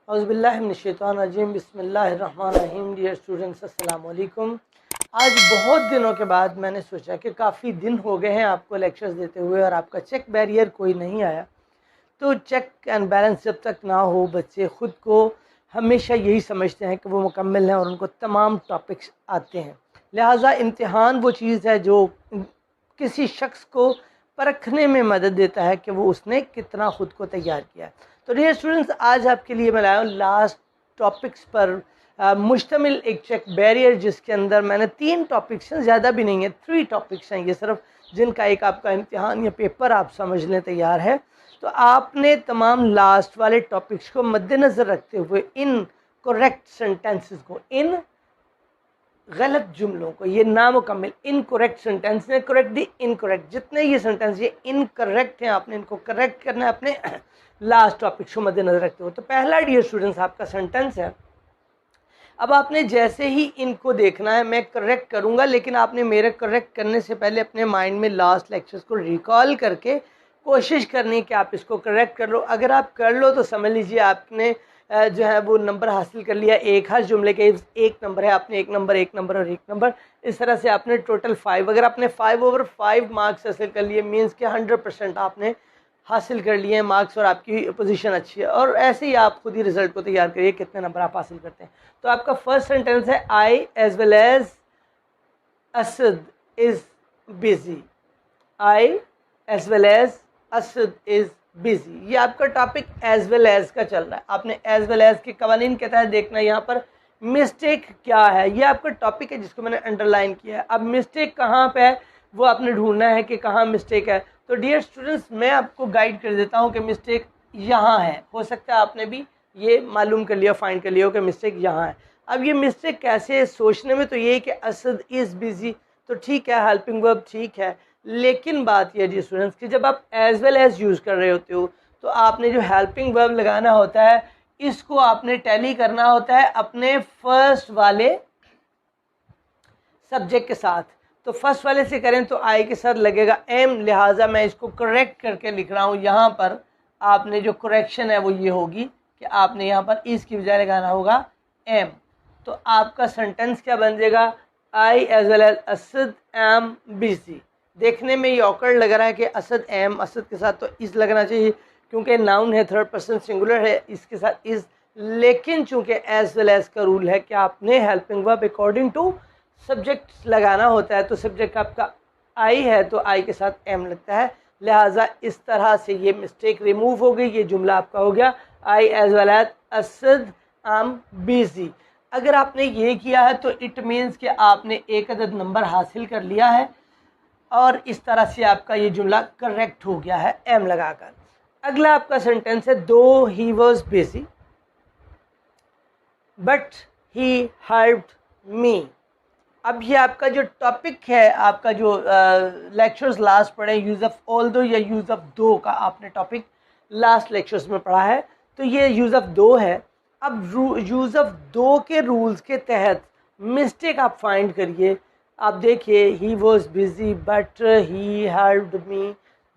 औज़ुबिल्लाहिमिनश्शैतानिर्रजीम बिस्मिल्लाहिर्रहमानिर्रहीम। Dear students, अस्सलाम वालेकुम। आज बहुत दिनों के बाद मैंने सोचा कि काफ़ी दिन हो गए हैं आपको लेक्चर्स देते हुए और आपका चेक बैरियर कोई नहीं आया। तो चेक एंड बैलेंस जब तक ना हो, बच्चे ख़ुद को हमेशा यही समझते हैं कि वो मुकम्मल हैं और उनको तमाम टॉपिक्स आते हैं। लिहाजा इम्तिहान वो चीज़ है जो किसी शख्स को परखने में मदद देता है कि वो उसने कितना ख़ुद को तैयार किया है। तो डियर स्टूडेंट्स, आज आपके लिए मैं लाया हूँ लास्ट टॉपिक्स पर मुश्तमिल एक चेक बैरियर, जिसके अंदर मैंने 3 टॉपिक्स हैं, ज़्यादा भी नहीं है, 3 टॉपिक्स हैं ये सिर्फ, जिनका एक आपका इम्तिहान या पेपर आप समझ लें तैयार है। तो आपने तमाम लास्ट वाले टॉपिक्स को मद्देनज़र रखते हुए इन करेक्ट सेंटेंसेस को, इन गलत जुमलों को, ये नामुकम्मल इनकरेक्ट सेंटेंस है, करेक्ट दी इनकरेक्ट, जितने ये सेंटेंस ये इनकरेक्ट हैं आपने इनको करेक्ट करना है अपने लास्ट टॉपिक को मद्देनजर रखते हो। तो पहला डियर स्टूडेंट्स आपका सेंटेंस है। अब आपने जैसे ही इनको देखना है, मैं करेक्ट करूंगा, लेकिन आपने मेरे करेक्ट करने से पहले अपने माइंड में लास्ट लेक्चर्स को रिकॉल करके कोशिश करनी है कि आप इसको करेक्ट कर लो। अगर आप कर लो तो समझ लीजिए आपने जो है वो नंबर हासिल कर लिया। एक हर जुमले के एक नंबर है, आपने एक नंबर और एक नंबर, इस तरह से आपने टोटल 5। अगर आपने 5/5 मार्क्स हासिल कर लिए, मीन्स के 100% आपने हासिल कर लिए हैं मार्क्स और आपकी पोजीशन अच्छी है। और ऐसे ही आप खुद ही रिजल्ट को तैयार करिए कितने नंबर आप हासिल करते हैं। तो आपका फर्स्ट सेंटेंस है, I as well as Asad is busy. I as well as Asad is busy, ये आपका टॉपिक एज वेल एज का चल रहा है। आपने एज वेल एज के कवानीन के तहत देखना है यहाँ पर मिस्टेक क्या है। ये आपका टॉपिक है जिसको मैंने अंडरलाइन किया है। अब मिस्टेक कहाँ पे है वो आपने ढूंढना है कि कहाँ मिस्टेक है। तो डियर स्टूडेंट्स, मैं आपको गाइड कर देता हूँ कि मिस्टेक यहाँ है। हो सकता है आपने भी ये मालूम कर लिया, फाइंड कर लिया हो कि मिस्टेक यहाँ है। अब ये मिस्टेक कैसे सोचने में, तो ये कि असद इज़ बिजी, तो ठीक है, हेल्पिंग वर्ब ठीक है, लेकिन बात यह डियर स्टूडेंट्स कि जब आप एज वेल एज यूज़ कर रहे होते हो तो आपने जो हेल्पिंग वर्ब लगाना होता है, इसको आपने टैली करना होता है अपने फर्स्ट वाले सब्जेक्ट के साथ। तो फर्स्ट वाले से करें तो आई के साथ लगेगा एम, लिहाजा मैं इसको करेक्ट करके लिख रहा हूँ। यहाँ पर आपने जो करेक्शन है वो ये होगी कि आपने यहाँ पर इस की बजाय लगाना होगा एम। तो आपका सेंटेंस क्या बन जाएगा, I as well as Asad am busy. देखने में ये ऑकवर्ड लग रहा है कि असद एम, असद के साथ तो इस लगना चाहिए क्योंकि नाउन है, थर्ड पर्सन सिंगुलर है, इसके साथ इस, लेकिन चूंकि एज वेल एज का रूल है कि आपने helping verb according to subject लगाना होता है। तो सब्जेक्ट आपका आई है तो आई के साथ एम लगता है, लिहाजा इस तरह से ये मिस्टेक रिमूव हो गई। ये जुमला आपका हो गया, I as well as Asad am busy. अगर आपने ये किया है तो इट मीन्स कि आपने एक अदद नंबर हासिल कर लिया है और इस तरह से आपका ये जुमला करेक्ट हो गया है एम लगाकर। अगला आपका सेंटेंस है, दो he was busy but he helped me. अब ये आपका जो टॉपिक है, आपका जो लेक्चर्स लास्ट पढ़े, यूज़ ऑफ ऑल दो या यूज़ ऑफ दो का आपने टॉपिक लास्ट लेक्चर्स में पढ़ा है, तो ये यूज़ ऑफ दो है। अब यूज़ ऑफ दो के रूल्स के तहत मिस्टेक आप फाइंड करिए। आप देखिए, he was busy but he helped me,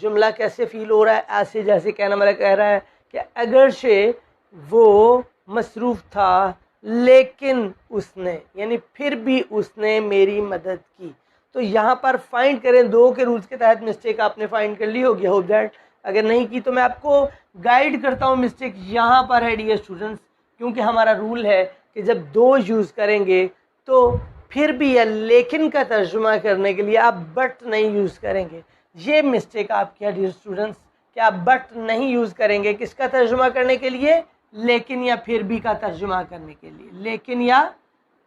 जुमला कैसे फील हो रहा है, ऐसे जैसे कहना मेरा कह रहा है कि अगर से वो मसरूफ़ था लेकिन उसने, यानी फिर भी उसने मेरी मदद की। तो यहाँ पर फाइंड करें, दो के रूल्स के तहत मिस्टेक आपने फाइंड कर ली होगी, होप दैट। अगर नहीं की तो मैं आपको गाइड करता हूँ। मिस्टेक यहाँ पर है डियर स्टूडेंट्स, क्योंकि हमारा रूल है कि जब दो यूज़ करेंगे तो फिर भी या लेकिन का तर्जुमा करने के लिए आप बट नहीं यूज़ करेंगे। ये मिस्टेक आपकी है डियर स्टूडेंट्स कि आप बट नहीं यूज़ करेंगे किसका तर्जुमा करने के लिए, लेकिन या फिर भी का तर्जुमा करने के लिए। लेकिन या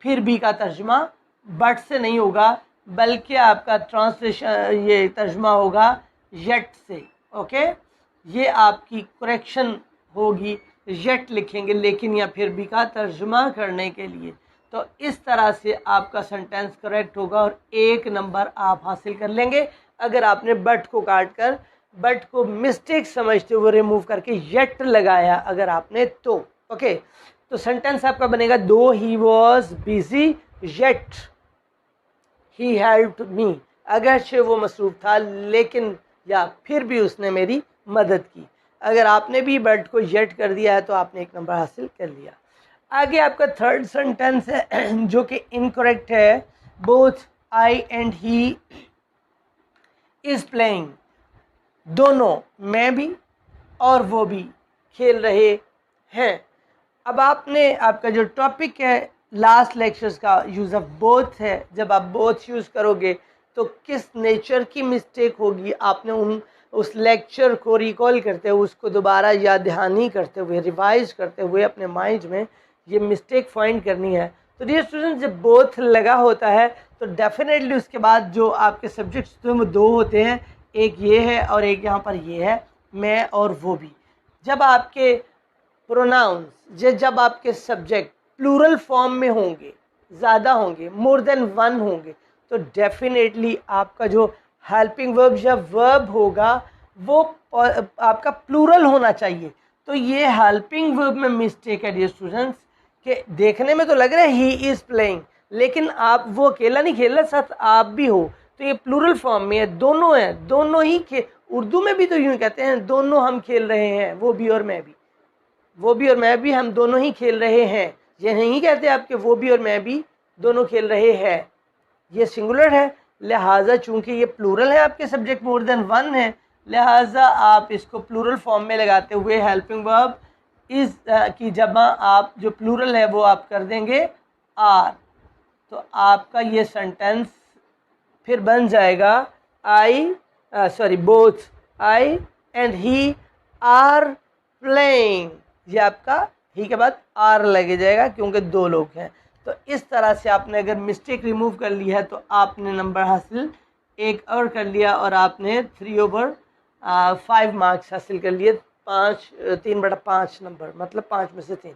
फिर भी का तर्जुमा बट से नहीं होगा, बल्कि आपका ट्रांसलेशन ये तर्जुमा होगा येट से। ओके, ये आपकी करेक्शन होगी, येट लिखेंगे लेकिन या फिर भी का तर्जुमा करने के लिए। तो इस तरह से आपका सेंटेंस करेक्ट होगा और एक नंबर आप हासिल कर लेंगे अगर आपने बट को काट कर, बट को मिस्टेक समझते हुए रिमूव करके येट लगाया अगर आपने तो। ओके, तो सेंटेंस आपका बनेगा, दो he was busy yet he helped me. अगरचे वो मसरूफ था लेकिन या फिर भी उसने मेरी मदद की। अगर आपने भी बट को येट कर दिया है तो आपने एक नंबर हासिल कर लिया। आगे आपका थर्ड सेंटेंस है जो कि इनकरेक्ट है। Both I and he is playing, दोनों, मैं भी और वो भी खेल रहे हैं। अब आपने, आपका जो टॉपिक है लास्ट लेक्चर्स का यूज़ ऑफ बोथ है, जब आप बोथ यूज़ करोगे तो किस नेचर की मिस्टेक होगी, आपने उस लेक्चर को रिकॉल करते हुए, उसको दोबारा याद दहानी करते हुए, रिवाइज करते हुए अपने माइंड में ये मिस्टेक फाइंड करनी है। तो डियर स्टूडेंट, जब बोथ लगा होता है तो डेफिनेटली उसके बाद जो आपके सब्जेक्ट्स थे वो दो होते हैं, एक ये है और एक यहाँ पर ये है, मैं और वो भी। जब आपके प्रोनाउंस, जब आपके सब्जेक्ट प्लूरल फॉर्म में होंगे, ज़्यादा होंगे, मोर देन वन होंगे, तो डेफिनेटली आपका जो हेल्पिंग वर्ब या वर्ब होगा वो आपका प्लूरल होना चाहिए। तो ये हेल्पिंग वर्ब में मिस्टेक है डियर स्टूडेंट्स, कि देखने में तो लग रहा है ही इज़ प्लेइंग, लेकिन आप, वो अकेला नहीं खेल रहा, साथ आप भी हो, तो ये प्लूरल फॉर्म में है, दोनों हैं, दोनों ही उर्दू में भी तो यूँ कहते हैं, दोनों हम खेल रहे हैं, वो भी और मैं भी, वो भी और मैं भी, हम दोनों ही खेल रहे हैं। ये नहीं कहते आपके वो भी और मैं भी दोनों खेल रहे हैं, ये सिंगुलर है, लिहाजा चूंकि ये प्लूरल है, आपके सब्जेक्ट मोर देन वन है, लिहाजा आप इसको प्लूरल फॉर्म में लगाते हुए हेल्पिंग वर्ब इस की जमा आप जो प्लूरल है वो आप कर देंगे आर। तो आपका ये सेंटेंस फिर बन जाएगा both I and he are playing. ये आपका ही के बाद आर लगे जाएगा क्योंकि दो लोग हैं। तो इस तरह से आपने अगर मिस्टेक रिमूव कर ली है तो आपने नंबर हासिल एक और कर लिया और आपने 3/5 मार्क्स हासिल कर लिए, 3/5 नंबर, मतलब 5 में से 3।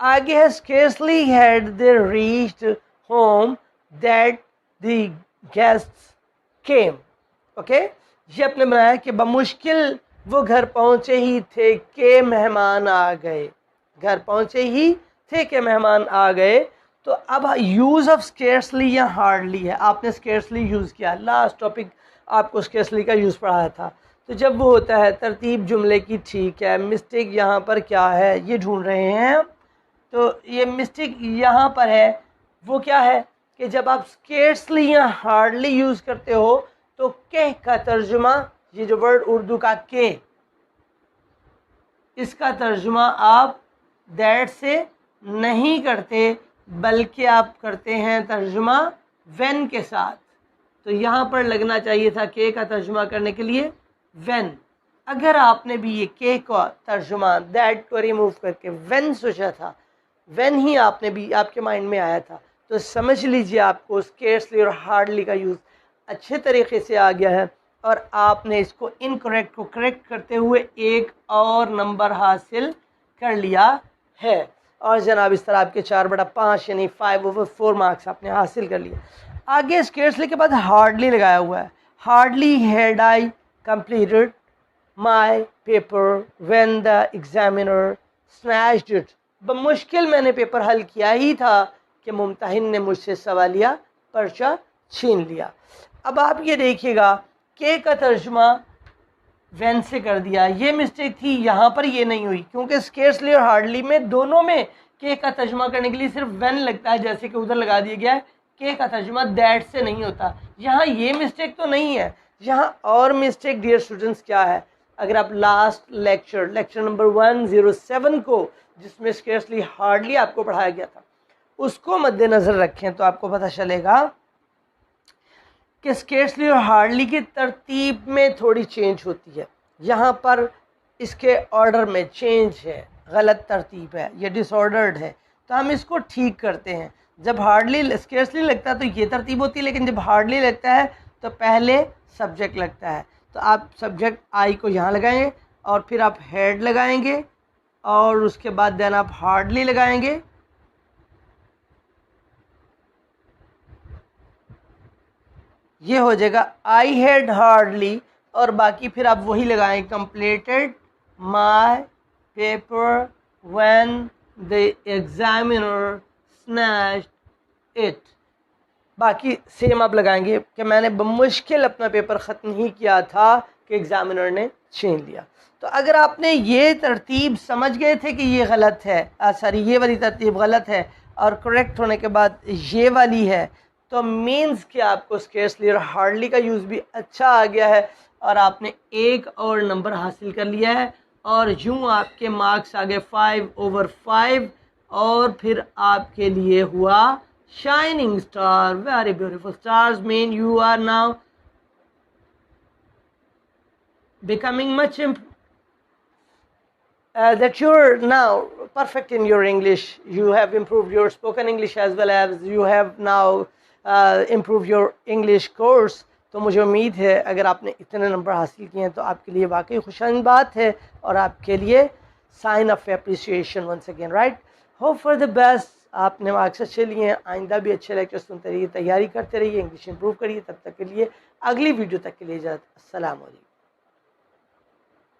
आगे है scarcely had they reached home that the guests came. Okay, ये आपने बनाया कि बमुश्किल वो घर पहुंचे ही थे कि मेहमान आ गए, घर पहुंचे ही थे कि मेहमान आ गए। तो अब यूज़ ऑफ स्केर्सली या हार्डली है, आपने स्केर्सली यूज़ किया, लास्ट टॉपिक आपको स्केर्सली का यूज़ पढ़ाया था। तो जब वो होता है तरतीब जुमले की ठीक है, मिस्टेक यहाँ पर क्या है ये ढूंढ रहे हैं। तो ये मिस्टेक यहाँ पर है, वो क्या है कि जब आप स्केर्सली या हार्डली यूज़ करते हो तो के का तर्जुमा, ये जो वर्ड उर्दू का के, इसका तर्जुमा आप दैट से नहीं करते, बल्कि आप करते हैं तर्जुमा व्हेन के साथ। तो यहाँ पर लगना चाहिए था के का तर्जुमा करने के लिए व्हेन। अगर आपने भी ये के का तर्जुमा दैट को रिमूव करके व्हेन सोचा था, व्हेन ही आपने भी आपके माइंड में आया था, तो समझ लीजिए आपको स्केर्सली और हार्डली का यूज़ अच्छे तरीके से आ गया है और आपने इसको इनकरेक्ट को करेक्ट करते हुए एक और नंबर हासिल कर लिया है। और जनाब इस तरह आपके 4/5 यानी 5/4 मार्क्स आपने हासिल कर लिए। आगे स्केर्सली के बाद हार्डली लगाया हुआ है। Hardly had I completed my paper when the examiner snatched it. बमुश्किल मैंने पेपर हल किया ही था कि मुम्तहिन ने मुझसे सवालिया पर्चा छीन लिया। अब आप ये देखिएगा के का तर्जुमा व्हेन से कर दिया, ये मिस्टेक थी, यहाँ पर ये नहीं हुई क्योंकि स्केर्सली और हार्डली में दोनों में के का तर्जुमा करने के लिए सिर्फ व्हेन लगता है, जैसे कि उधर लगा दिया गया है के का तर्जुमा दैट से नहीं होता। यहाँ ये मिस्टेक तो नहीं है। यहाँ और मिस्टेक डियर स्टूडेंट्स क्या है, अगर आप लास्ट लेक्चर नंबर 107 को, जिसमें स्केर्सली हार्डली आपको पढ़ाया गया था, उसको मद्देनज़र रखें तो आपको पता चलेगा कि स्केर्सली और हार्डली की तरतीब में थोड़ी चेंज होती है। यहाँ पर इसके ऑर्डर में चेंज है, गलत तरतीब है, ये डिसऑर्डर्ड है, तो हम इसको ठीक करते हैं। जब हार्डली स्केर्सली लगता है तो ये तरतीब होती है, लेकिन जब हार्डली लगता है तो पहले सब्जेक्ट लगता है। तो आप सब्जेक्ट आई को यहाँ लगाएंगे और फिर आप हेड लगाएंगे और उसके बाद देन आप हार्डली लगाएंगे। ये हो जाएगा आई हैड हार्डली और बाकी फिर आप वही लगाएंगे, completed my paper when the examiner snatched it. बाकी सेम आप लगाएंगे कि मैंने बमुश्किल अपना पेपर ख़त्म ही किया था कि एग्ज़ामिनर ने छीन लिया। तो अगर आपने ये तरतीब समझ गए थे कि ये गलत है, सॉरी ये वाली तरतीब गलत है और करेक्ट होने के बाद ये वाली है, तो मीन्स कि आपको स्केर्सली और हार्डली का यूज़ भी अच्छा आ गया है और आपने एक और नंबर हासिल कर लिया है और यूँ आपके मार्क्स आ गए 5/5 और फिर आपके लिए हुआ shining star. Very beautiful stars mean you are now becoming much that you're now perfect in your English. You have improved your spoken English as well as you have now improved your English course. तो मुझे उम्मीद है अगर आपने इतने number हासिल किए हैं तो आपके लिए वाकई खुशाइन बात है और आपके लिए sign of appreciation once again, right. Hope for the best. आपने मार्क्स अच्छे लिए हैं, आइंदा भी अच्छे लेक्चर सुनते रहिए, तैयारी करते रहिए, इंग्लिश इंप्रूव करिए। तब तक के लिए अगली वीडियो तक के लिए इजाज़त। अस्सलाम वालेकुम।